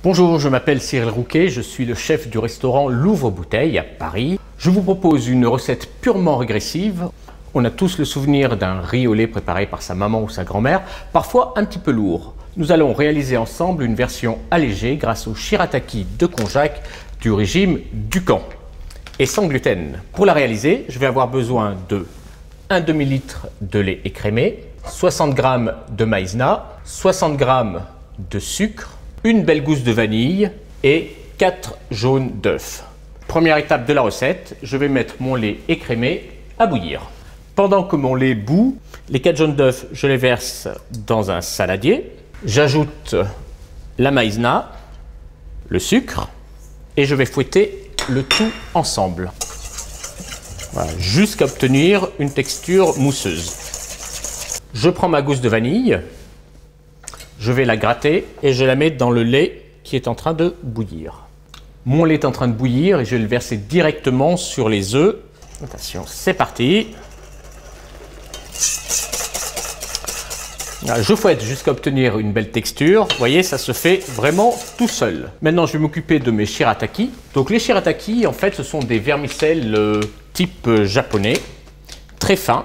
Bonjour, je m'appelle Cyril Rouquet, je suis le chef du restaurant L'Ouvre-Bouteille à Paris. Je vous propose une recette purement régressive. On a tous le souvenir d'un riz au lait préparé par sa maman ou sa grand-mère, parfois un petit peu lourd. Nous allons réaliser ensemble une version allégée grâce au shirataki de konjac du régime Dukan et sans gluten. Pour la réaliser, je vais avoir besoin de 1 demi-litre de lait écrémé, 60 g de maïzena, 60 g de sucre, une belle gousse de vanille et 4 jaunes d'œufs. Première étape de la recette, je vais mettre mon lait écrémé à bouillir. Pendant que mon lait bout, les 4 jaunes d'œufs, je les verse dans un saladier. J'ajoute la maïzena, le sucre et je vais fouetter le tout ensemble. Voilà, jusqu'à obtenir une texture mousseuse. Je prends ma gousse de vanille, je vais la gratter et je la mets dans le lait qui est en train de bouillir. Mon lait est en train de bouillir et je vais le verser directement sur les œufs. Attention, c'est parti. Je fouette jusqu'à obtenir une belle texture. Vous voyez, ça se fait vraiment tout seul. Maintenant, je vais m'occuper de mes shirataki. Donc les shirataki, en fait, ce sont des vermicelles type japonais, très fins.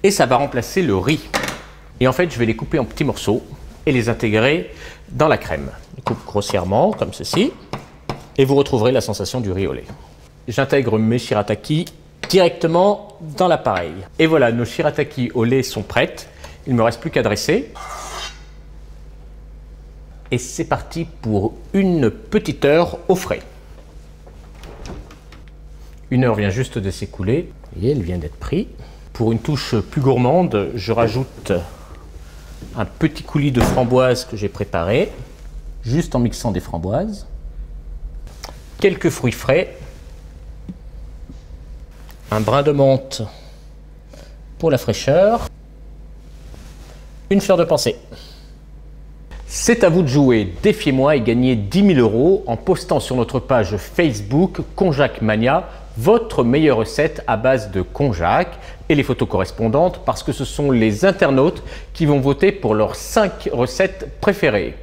Et ça va remplacer le riz. Et en fait, je vais les couper en petits morceaux et les intégrer dans la crème. Je coupe grossièrement, comme ceci. Et vous retrouverez la sensation du riz au lait. J'intègre mes shirataki directement dans l'appareil. Et voilà, nos shirataki au lait sont prêtes. Il ne me reste plus qu'à dresser. Et c'est parti pour une petite heure au frais. Une heure vient juste de s'écouler. Et elle vient d'être prise. Pour une touche plus gourmande, je rajoute un petit coulis de framboises que j'ai préparé, juste en mixant des framboises. Quelques fruits frais. Un brin de menthe pour la fraîcheur. Une fleur de pensée. C'est à vous de jouer, défiez-moi et gagnez 10 000 € en postant sur notre page Facebook Konjac Mania votre meilleure recette à base de konjac et les photos correspondantes parce que ce sont les internautes qui vont voter pour leurs 5 recettes préférées.